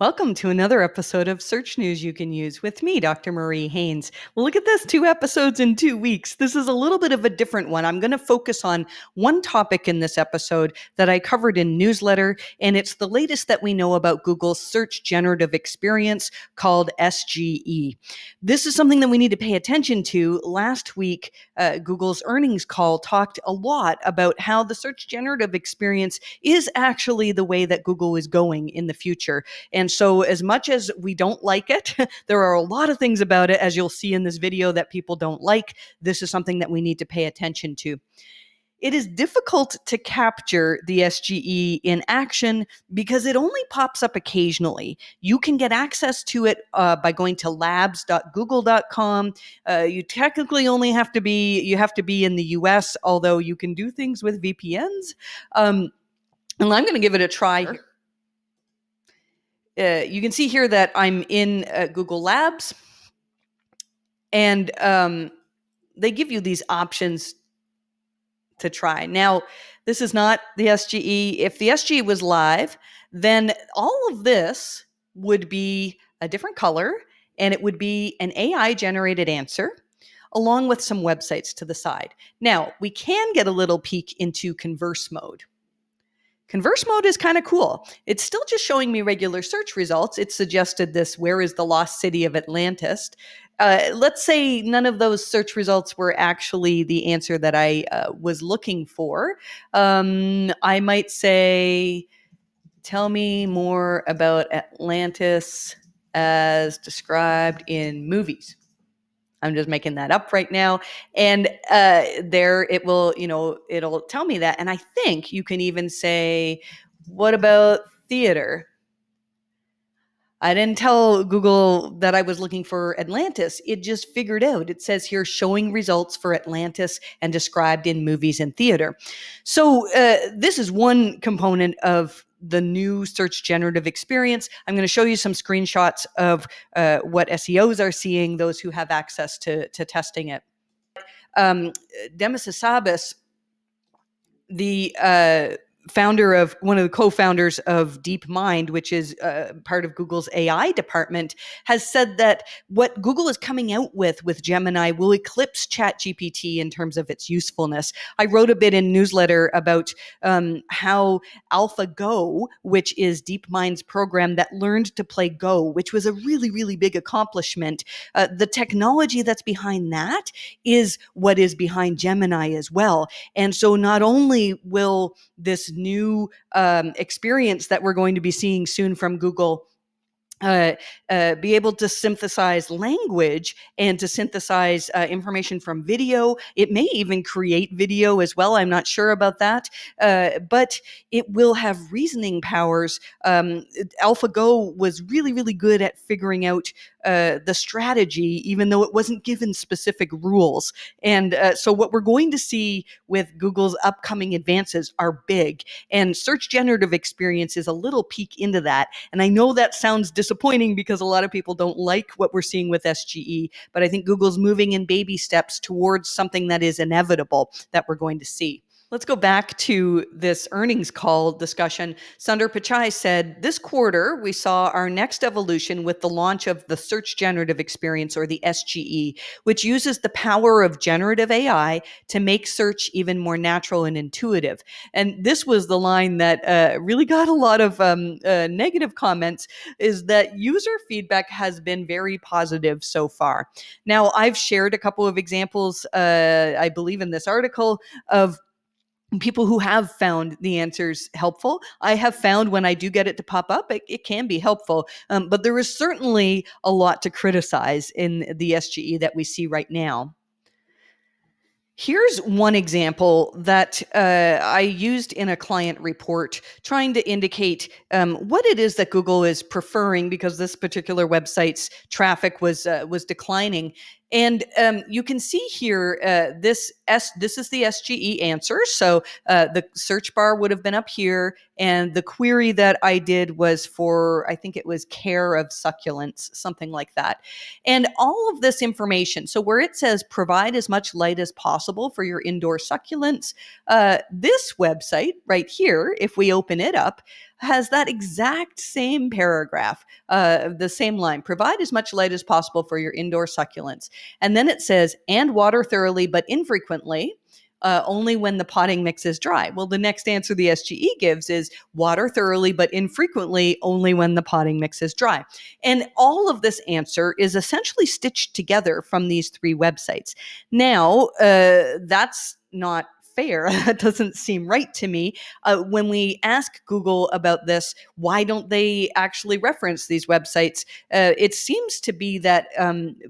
Welcome to another episode of Search News You Can Use with me, Dr. Marie Haynes. Well, look at this, 2 episodes in 2 weeks. This is a little bit of a different one. I'm going to focus on one topic in this episode that I covered in newsletter, and it's the latest that we know about Google's search generative experience called SGE. This is something that we need to pay attention to. Last week, Google's earnings call talked a lot about how the search generative experience is actually the way that Google is going in the future. And so as much as we don't like it, there are a lot of things about it, as you'll see in this video, that people don't like. This is something that we need to pay attention to. It is difficult to capture the SGE in action because it only pops up occasionally. You can get access to it by going to labs.google.com. You technically only have to be in the US, although you can do things with VPNs. And I'm going to give it a try here. You can see here that I'm in Google Labs, and they give you these options to try. Now, this is not the SGE. If the SGE was live, then all of this would be a different color, and it would be an AI-generated answer, along with some websites to the side. Now, we can get a little peek into converse mode. Converse mode is kind of cool. It's still just showing me regular search results. It suggested this, where is the lost city of Atlantis? Let's say none of those search results were actually the answer that I was looking for. I might say, tell me more about Atlantis as described in movies. I'm just making that up right now. And there it will, it'll tell me that. And I think you can even say, what about theater? I didn't tell Google that I was looking for Atlantis. It just figured out. It says here, showing results for Atlantis and described in movies and theater. So this is one component of the new search generative experience. I'm going to show you some screenshots of what SEOs are seeing, those who have access to testing it. Demis Hassabis, the one of the co-founders of DeepMind, which is part of Google's AI department, has said that what Google is coming out with Gemini will eclipse ChatGPT in terms of its usefulness. I wrote a bit in newsletter about how AlphaGo, which is DeepMind's program that learned to play Go, which was a really, really big accomplishment. The technology that's behind that is what is behind Gemini as well. And so not only will this new experience that we're going to be seeing soon from Google be able to synthesize language and to synthesize information from video. It may even create video as well. I'm not sure about that, but it will have reasoning powers. AlphaGo was really, really good at figuring out the strategy, even though it wasn't given specific rules. And so what we're going to see with Google's upcoming advances are big. And search generative experience is a little peek into that. And I know that sounds disappointing because a lot of people don't like what we're seeing with SGE, but I think Google's moving in baby steps towards something that is inevitable that we're going to see. Let's go back to this earnings call discussion. Sundar Pichai said, this quarter, we saw our next evolution with the launch of the Search Generative Experience, or the SGE, which uses the power of generative AI to make search even more natural and intuitive. And this was the line that really got a lot of negative comments, is that user feedback has been very positive so far. Now, I've shared a couple of examples, I believe in this article, of people who have found the answers helpful. I have found when I do get it to pop up, it can be helpful. But there is certainly a lot to criticize in the SGE that we see right now. Here's one example that I used in a client report, trying to indicate what it is that Google is preferring, because this particular website's traffic was declining. And you can see here, this is the SGE answer. So the search bar would have been up here, and the query that I did was for, I think it was care of succulents, something like that. And all of this information, so where it says provide as much light as possible for your indoor succulents, this website right here, if we open it up, has that exact same paragraph, the same line: provide as much light as possible for your indoor succulents. And then it says, and water thoroughly but infrequently. Only when the potting mix is dry. Well, the next answer the SGE gives is water thoroughly but infrequently, only when the potting mix is dry. And all of this answer is essentially stitched together from these three websites. Now, that's not fair. That doesn't seem right to me. When we ask Google about this, why don't they actually reference these websites? It seems to be that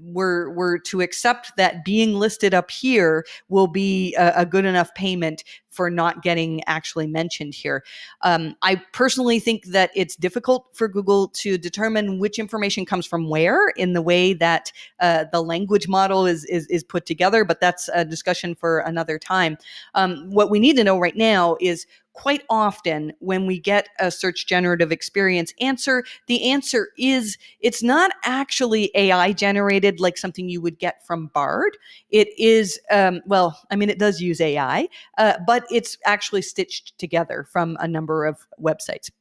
we're to accept that being listed up here will be a good enough payment for not getting actually mentioned here. I personally think that it's difficult for Google to determine which information comes from where in the way that the language model is put together, but that's a discussion for another time. What we need to know right now is quite often when we get a search generative experience answer, the answer is it's not actually AI generated like something you would get from Bard. It is, it does use AI, but it's actually stitched together from a number of websites.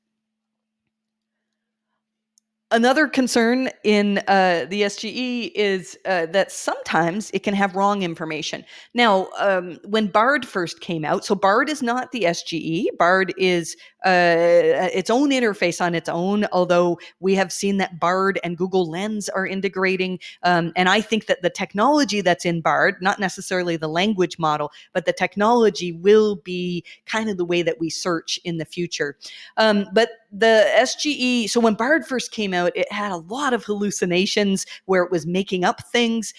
Another concern in the SGE is that sometimes it can have wrong information. Now, when Bard first came out, so Bard is not the SGE. Bard is its own interface on its own, although we have seen that Bard and Google Lens are integrating. And I think that the technology that's in Bard, not necessarily the language model, but the technology will be kind of the way that we search in the future. But the SGE, so when Bard first came out, it had a lot of hallucinations where it was making up things.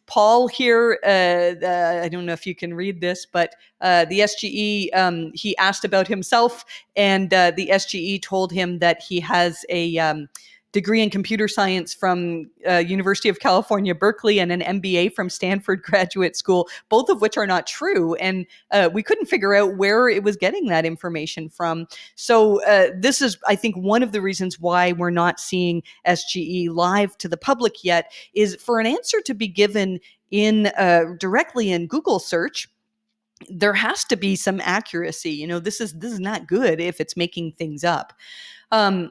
Paul here, I don't know if you can read this, but the SGE, he asked about himself, and the SGE told him that he has a degree in computer science from University of California, Berkeley, and an MBA from Stanford Graduate School, both of which are not true. And we couldn't figure out where it was getting that information from. So this is, I think, one of the reasons why we're not seeing SGE live to the public yet, is for an answer to be given in directly in Google search, there has to be some accuracy. You know, this is not good if it's making things up.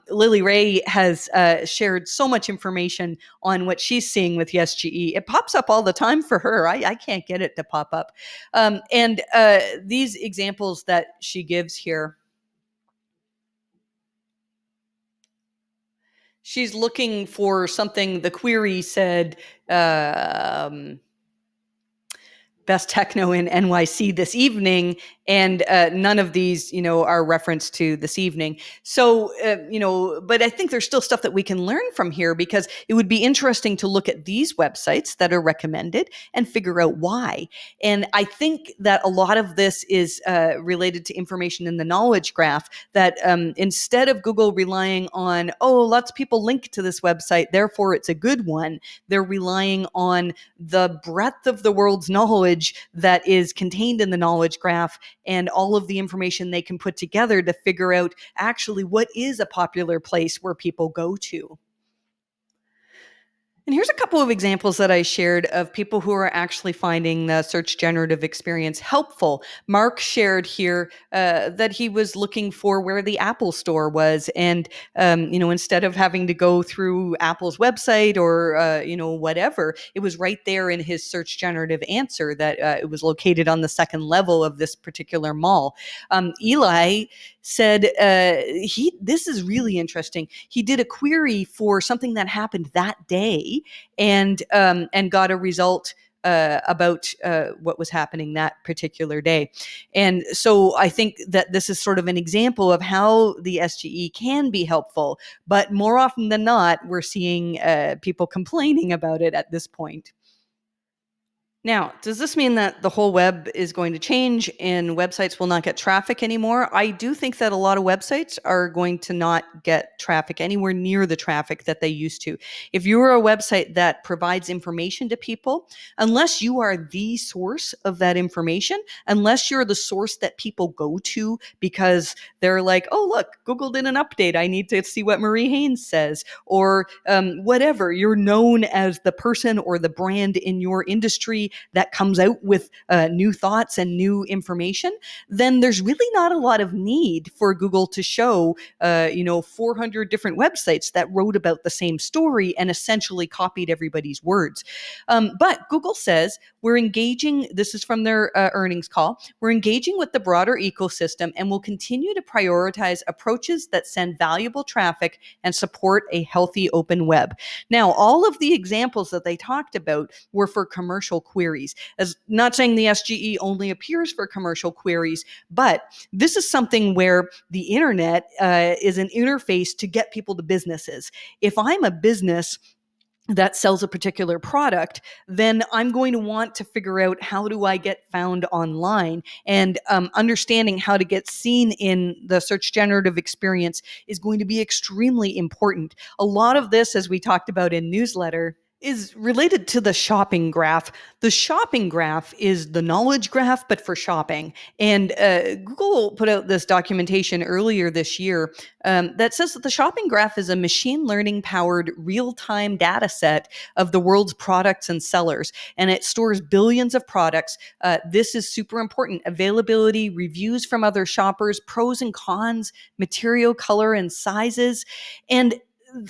Lily Ray has shared so much information on what she's seeing with the SGE. It pops up all the time for her. I can't get it to pop up. And these examples that she gives here, she's looking for something. The query said, best techno in NYC this evening, and none of these, are referenced to this evening. So, but I think there's still stuff that we can learn from here, because it would be interesting to look at these websites that are recommended and figure out why. And I think that a lot of this is related to information in the knowledge graph, that instead of Google relying on, lots of people link to this website, therefore it's a good one, they're relying on the breadth of the world's knowledge that is contained in the knowledge graph and all of the information they can put together to figure out actually what is a popular place where people go to. And here's a couple of examples that I shared of people who are actually finding the search generative experience helpful. Mark shared here that he was looking for where the Apple store was. And, instead of having to go through Apple's website or, whatever, it was right there in his search generative answer that it was located on the second level of this particular mall. Eli said this is really interesting. He did a query for something that happened that day, and got a result about what was happening that particular day. And so I think that this is sort of an example of how the SGE can be helpful, but more often than not, we're seeing people complaining about it at this point. Now, does this mean that the whole web is going to change and websites will not get traffic anymore? I do think that a lot of websites are going to not get traffic anywhere near the traffic that they used to. If you're a website that provides information to people, unless you are the source of that information, unless you're the source that people go to because they're like, oh, look, Google did an update, I need to see what Marie Haynes says, or whatever, you're known as the person or the brand in your industry that comes out with new thoughts and new information, then there's really not a lot of need for Google to show 400 different websites that wrote about the same story and essentially copied everybody's words. But Google says we're engaging, this is from their earnings call, we're engaging with the broader ecosystem and will continue to prioritize approaches that send valuable traffic and support a healthy open web. Now, all of the examples that they talked about were for commercial queries. As not saying the SGE only appears for commercial queries, but this is something where the internet is an interface to get people to businesses. If I'm a business that sells a particular product, then I'm going to want to figure out how do I get found online, and understanding how to get seen in the search generative experience is going to be extremely important. A lot of this, as we talked about in newsletter, is related to the shopping graph. The shopping graph is the knowledge graph, but for shopping. And Google put out this documentation earlier this year that says that the shopping graph is a machine learning powered real-time data set of the world's products and sellers. And it stores billions of products. This is super important. Availability, reviews from other shoppers, pros and cons, material, color, and sizes. And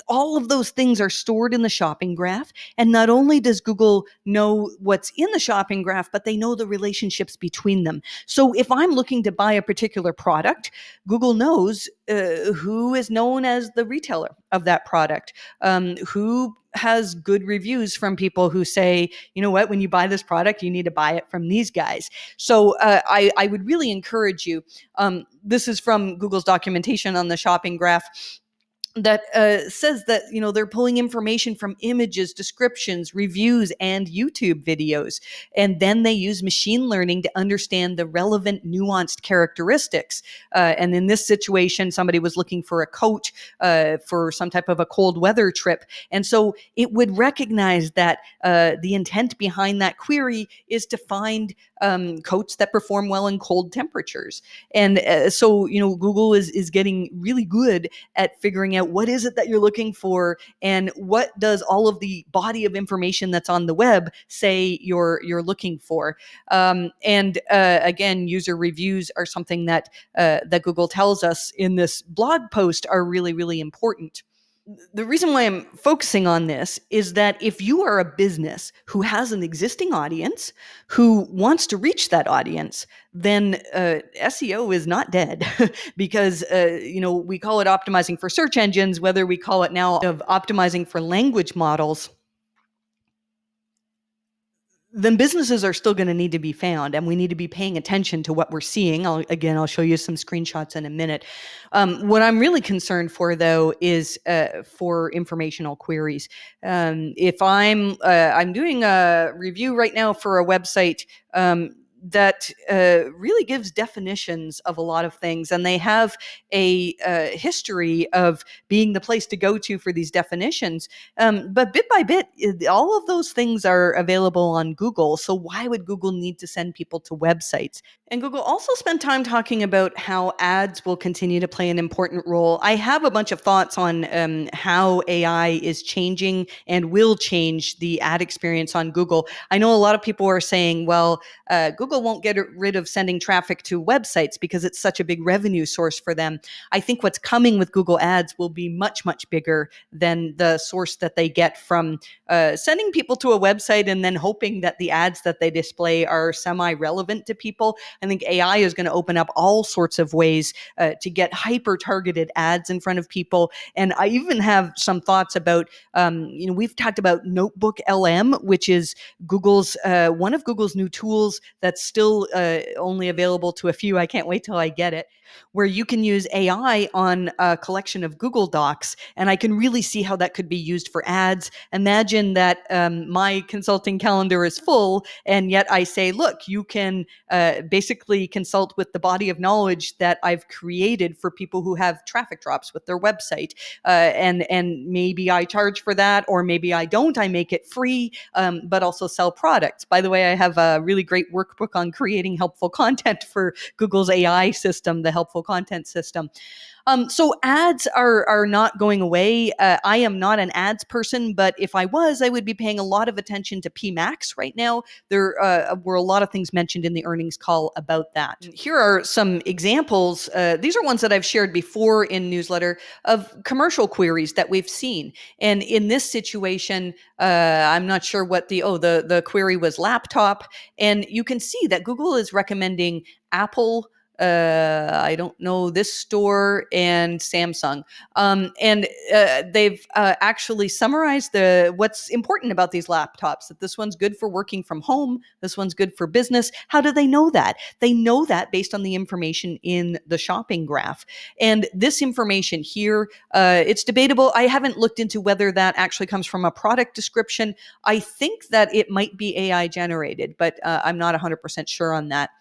all of those things are stored in the shopping graph. And not only does Google know what's in the shopping graph, but they know the relationships between them. So if I'm looking to buy a particular product, Google knows who is known as the retailer of that product, who has good reviews from people who say, you know what, when you buy this product, you need to buy it from these guys. So I would really encourage you. This is from Google's documentation on the shopping graph that says that they're pulling information from images, descriptions, reviews, and YouTube videos, and then they use machine learning to understand the relevant, nuanced characteristics. And in this situation, somebody was looking for a coat for some type of a cold weather trip, and so it would recognize that the intent behind that query is to find coats that perform well in cold temperatures. And so Google is getting really good at figuring out what is it that you're looking for, and what does all of the body of information that's on the web say you're looking for. And again, user reviews are something that Google tells us in this blog post are really, really important. The reason why I'm focusing on this is that if you are a business who has an existing audience, who wants to reach that audience, then SEO is not dead because, we call it optimizing for search engines, whether we call it now of optimizing for language models, then businesses are still going to need to be found, and we need to be paying attention to what we're seeing. I'll show you some screenshots in a minute. What I'm really concerned for, though, is for informational queries. If I'm doing a review right now for a website that really gives definitions of a lot of things, and they have a history of being the place to go to for these definitions. But bit by bit, all of those things are available on Google. So why would Google need to send people to websites? And Google also spent time talking about how ads will continue to play an important role. I have a bunch of thoughts on how AI is changing and will change the ad experience on Google. I know a lot of people are saying, well, Google won't get rid of sending traffic to websites because it's such a big revenue source for them. I think what's coming with Google Ads will be much, much bigger than the source that they get from sending people to a website and then hoping that the ads that they display are semi-relevant to people. I think AI is going to open up all sorts of ways to get hyper-targeted ads in front of people. And I even have some thoughts about, we've talked about Notebook LM, which is Google's one of Google's new tools that's still only available to a few. I can't wait till I get it, where you can use AI on a collection of Google Docs. And I can really see how that could be used for ads. Imagine that my consulting calendar is full, and yet I say, look, you can basically consult with the body of knowledge that I've created for people who have traffic drops with their website. And maybe I charge for that, or maybe I don't. I make it free, but also sell products. By the way, I have a really great workbook on creating helpful content for Google's AI system, the Helpful Content system. So ads are not going away. I am not an ads person, but if I was, I would be paying a lot of attention to PMAX right now. There were a lot of things mentioned in the earnings call about that. Here are some examples. These are ones that I've shared before in newsletter of commercial queries that we've seen. And in this situation, I'm not sure what the query was laptop, and you can see that Google is recommending Apple, I don't know, this store, and Samsung. And they've actually summarized what's important about these laptops, that this one's good for working from home, this one's good for business. How do they know that? They know that based on the information in the shopping graph. And this information here, it's debatable. I haven't looked into whether that actually comes from a product description. I think that it might be AI generated, but I'm not 100% sure on that.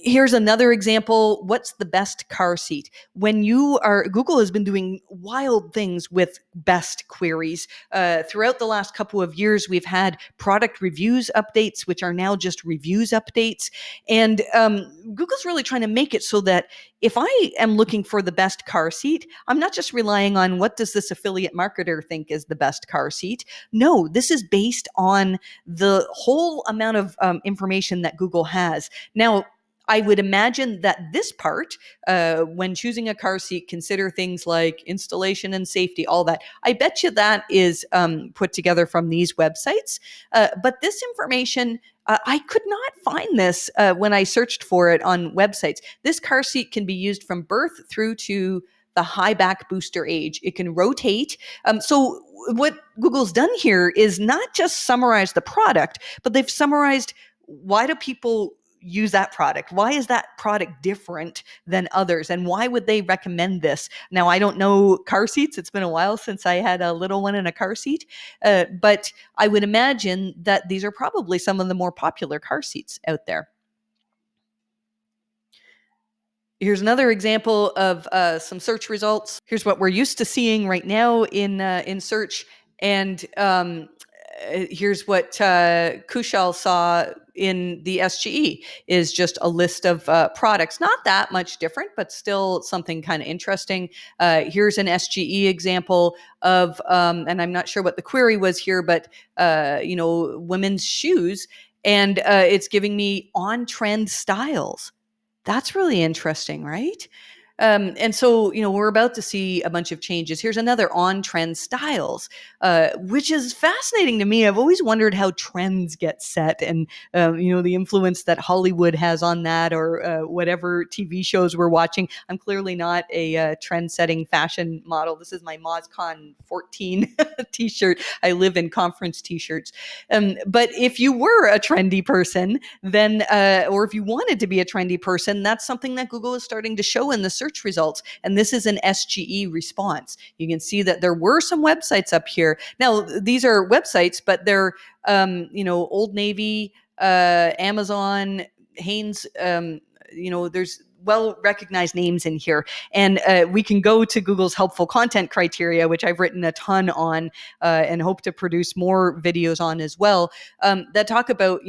Here's another example. What's the best car seat? Google has been doing wild things with best queries. Throughout the last couple of years, we've had product reviews updates, which are now just reviews updates. And Google's really trying to make it so that if I am looking for the best car seat, I'm not just relying on what does this affiliate marketer think is the best car seat. No, this is based on the whole amount of information that Google has. Now, I would imagine that this part, when choosing a car seat, consider things like installation and safety, all that. I bet you that is put together from these websites. But this information, I could not find this when I searched for it on websites. This car seat can be used from birth through to the high back booster age. It can rotate. So what Google's done here is not just summarize the product, but they've summarized why do people use that product? Why is that product different than others? And why would they recommend this? Now, I don't know car seats. It's been a while since I had a little one in a car seat. But I would imagine that these are probably some of the more popular car seats out there. Here's another example of some search results. Here's what we're used to seeing right now in search, and here's what Kushal saw in the SGE is just a list of products. Not that much different, but still something kind of interesting. Here's an SGE example of, and I'm not sure what the query was here, but women's shoes, and it's giving me on-trend styles. That's really interesting, right? And so, we're about to see a bunch of changes. Here's another on trend styles, which is fascinating to me. I've always wondered how trends get set and, the influence that Hollywood has on that or whatever TV shows we're watching. I'm clearly not a trend setting fashion model. This is my MozCon 14 t-shirt. I live in conference t-shirts. But if you were a trendy person, then, or if you wanted to be a trendy person, that's something that Google is starting to show in the search results. And this is an SGE response. You can see that there were some websites up here. Now, these are websites, but they're, Old Navy, Amazon, Hanes, there's well-recognized names in here. And we can go to Google's helpful content criteria, which I've written a ton on and hope to produce more videos on as well, that talk about,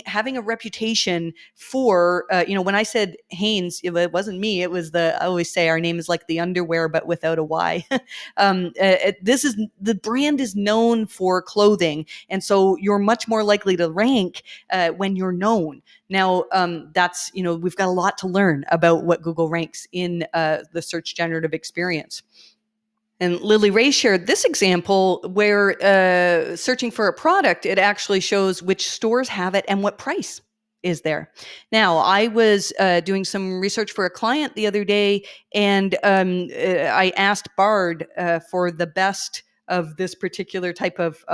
having a reputation for, when I said Hanes, it wasn't me. It was I always say our name is like the underwear, but without a Y. The brand is known for clothing. And so you're much more likely to rank when you're known. Now, that's, we've got a lot to learn about what Google ranks in the search generative experience. And Lily Ray shared this example where searching for a product, it actually shows which stores have it and what price is there. Now, I was doing some research for a client the other day, and I asked Bard for the best of this particular type of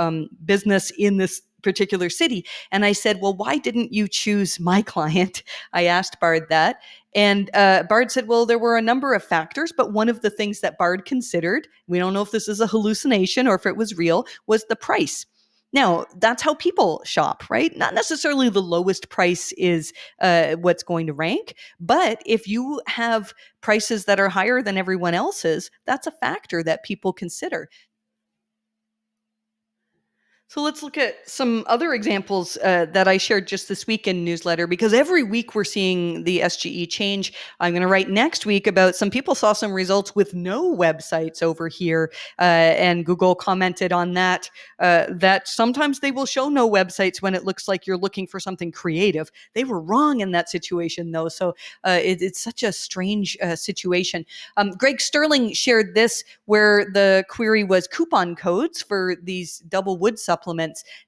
business in this particular city. And I said, well, why didn't you choose my client? I asked Bard that. And Bard said, well, there were a number of factors, but one of the things that Bard considered, we don't know if this is a hallucination or if it was real, was the price. Now, that's how people shop, right? Not necessarily the lowest price is what's going to rank, but if you have prices that are higher than everyone else's, that's a factor that people consider. So let's look at some other examples that I shared just this week in newsletter, because every week we're seeing the SGE change. I'm going to write next week about some people saw some results with no websites over here, and Google commented on that, that sometimes they will show no websites when it looks like you're looking for something creative. They were wrong in that situation, though, so it's such a strange situation. Greg Sterling shared this, where the query was coupon codes for these double wood supplements.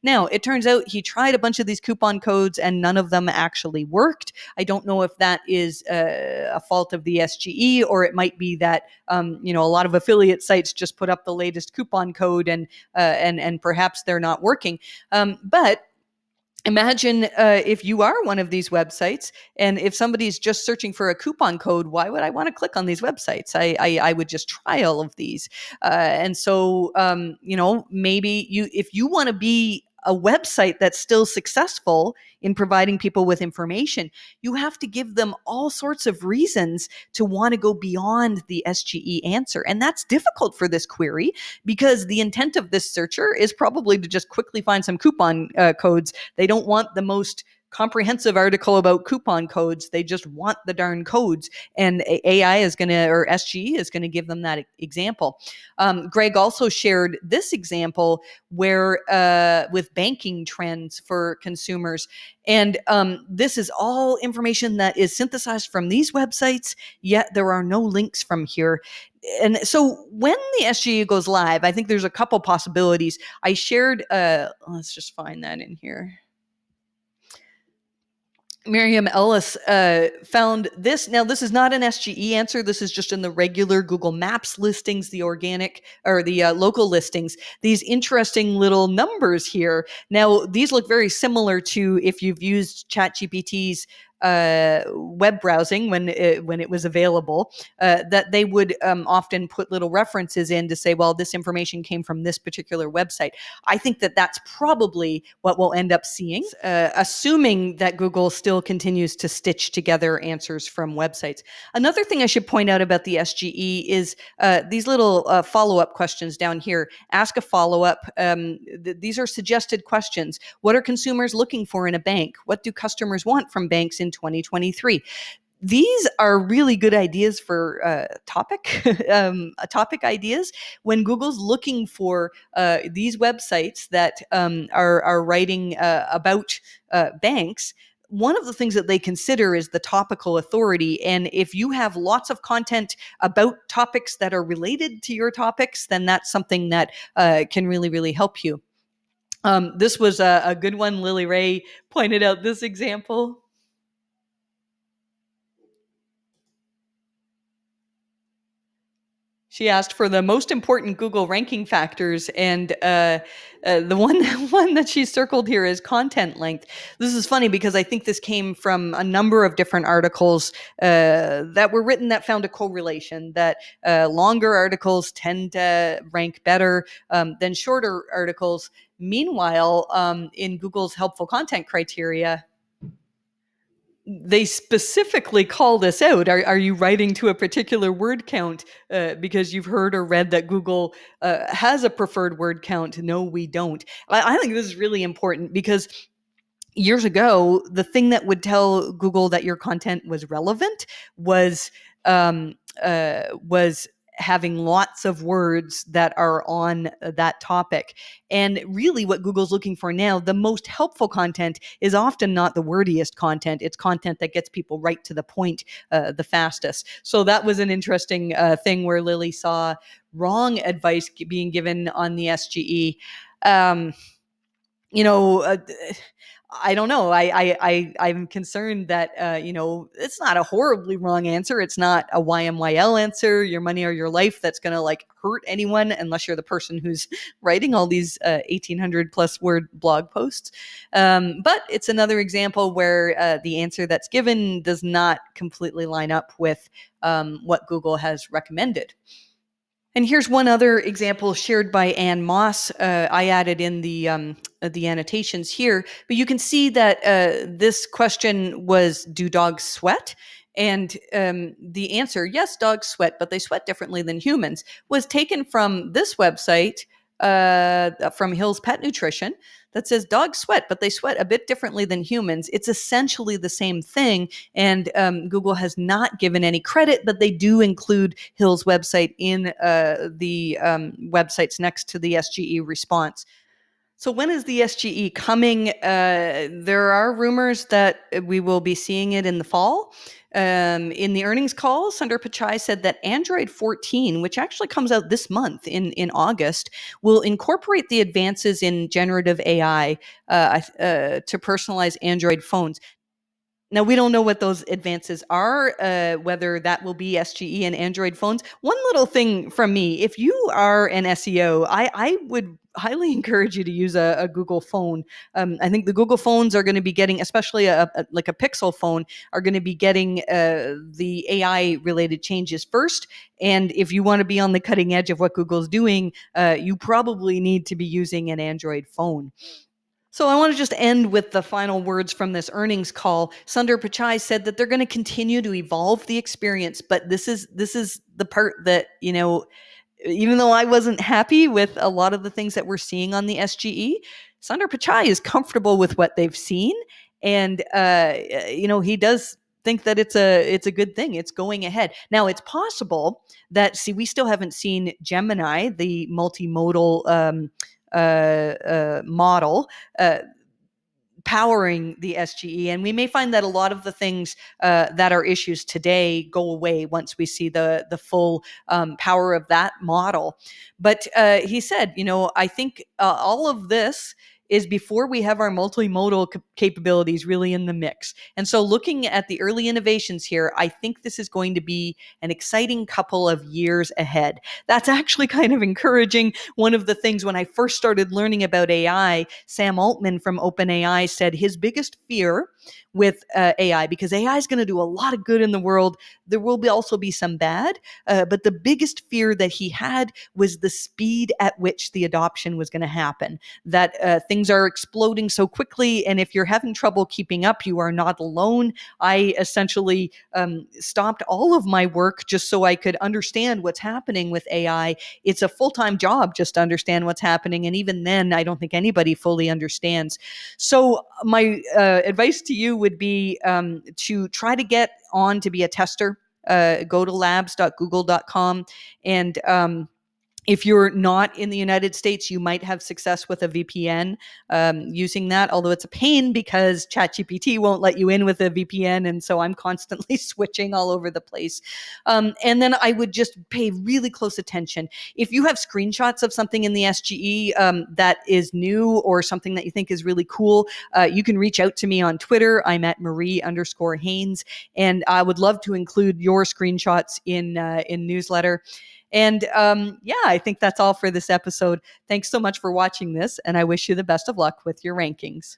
Now, it turns out he tried a bunch of these coupon codes and none of them actually worked. I don't know if that is a fault of the SGE, or it might be that a lot of affiliate sites just put up the latest coupon code and perhaps they're not working. But imagine if you are one of these websites, and if somebody's just searching for a coupon code, why would I want to click on these websites? I would just try all of these. And so, maybe if you want to be a website that's still successful in providing people with information, you have to give them all sorts of reasons to want to go beyond the SGE answer. And that's difficult for this query, because the intent of this searcher is probably to just quickly find some coupon codes. They don't want the most comprehensive article about coupon codes. They just want the darn codes. And AI is going to, or SGE is going to give them that example. Greg also shared this example where with banking trends for consumers. And this is all information that is synthesized from these websites, yet there are no links from here. And so when the SGE goes live, I think there's a couple possibilities. I shared, let's just find that in here. Miriam Ellis found this. Now, this is not an SGE answer. This is just in the regular Google Maps listings, the organic or the local listings. These interesting little numbers here. Now, these look very similar to if you've used ChatGPT's web browsing when it was available, that they would often put little references in to say, well, this information came from this particular website. I think that that's probably what we'll end up seeing, assuming that Google still continues to stitch together answers from websites. Another thing I should point out about the SGE is these little follow-up questions down here. Ask a follow-up. These are suggested questions. What are consumers looking for in a bank? What do customers want from banks in 2023? These are really good ideas for topic ideas. When Google's looking for these websites that are writing about banks, one of the things that they consider is the topical authority. And if you have lots of content about topics that are related to your topics, then that's something that can really, really help you. This was a good one. Lily Ray pointed out this example. She asked for the most important Google ranking factors, and the one that she circled here is content length. This is funny because I think this came from a number of different articles that were written that found a correlation that longer articles tend to rank better than shorter articles. Meanwhile, in Google's helpful content criteria, they specifically call this out. Are you writing to a particular word count because you've heard or read that Google has a preferred word count? No, we don't. I think this is really important because years ago, the thing that would tell Google that your content was relevant was having lots of words that are on that topic. And really what Google's looking for now, the most helpful content is often not the wordiest content. It's content that gets people right to the point the fastest. So that was an interesting thing where Lily saw wrong advice being given on the SGE. You know, I don't know. I'm concerned that it's not a horribly wrong answer. It's not a YMYL answer, your money or your life, that's going to like hurt anyone unless you're the person who's writing all these 1,800 plus word blog posts. But it's another example where the answer that's given does not completely line up with what Google has recommended. And here's one other example shared by Ann Moss. I added in the annotations here, but you can see that this question was, do dogs sweat? And the answer, yes, dogs sweat, but they sweat differently than humans, was taken from this website from Hill's Pet Nutrition that says dogs sweat, but they sweat a bit differently than humans. It's essentially the same thing. And Google has not given any credit, but they do include Hill's website in the websites next to the SGE response. So when is the SGE coming? There are rumors that we will be seeing it in the fall. In the earnings call, Sundar Pichai said that Android 14, which actually comes out this month in August, will incorporate the advances in generative AI to personalize Android phones. Now, we don't know what those advances are, whether that will be SGE and Android phones. One little thing from me, if you are an SEO, I would highly encourage you to use a Google phone. I think the Google phones are going to be getting, especially like a Pixel phone, are going to be getting the AI related changes first. And if you want to be on the cutting edge of what Google's doing, you probably need to be using an Android phone. So I want to just end with the final words from this earnings call. Sundar Pichai said that they're going to continue to evolve the experience, but this is the part that, even though I wasn't happy with a lot of the things that we're seeing on the SGE, Sundar Pichai is comfortable with what they've seen, and he does think that it's a good thing. It's going ahead. Now, it's possible that we still haven't seen Gemini, the multimodal model, powering the SGE. And we may find that a lot of the things that are issues today go away once we see the full power of that model. But he said, I think all of this is before we have our multimodal capabilities really in the mix. And so looking at the early innovations here, I think this is going to be an exciting couple of years ahead. That's actually kind of encouraging. One of the things when I first started learning about AI, Sam Altman from OpenAI said his biggest fear with AI, because AI is going to do a lot of good in the world, there will also be some bad, but the biggest fear that he had was the speed at which the adoption was going to happen, that things are exploding so quickly, and if you're having trouble keeping up, you are not alone. I essentially stopped all of my work just so I could understand what's happening with AI. It's a full-time job just to understand what's happening, and even then, I don't think anybody fully understands. So my advice to you would be to try to get on to be a tester. Go to labs.google.com, and if you're not in the United States, you might have success with a VPN using that, although it's a pain because ChatGPT won't let you in with a VPN. And so I'm constantly switching all over the place. And then I would just pay really close attention. If you have screenshots of something in the SGE that is new or something that you think is really cool, you can reach out to me on Twitter. I'm at Marie_Haynes. And I would love to include your screenshots in newsletter. And I think that's all for this episode. Thanks so much for watching this, and I wish you the best of luck with your rankings.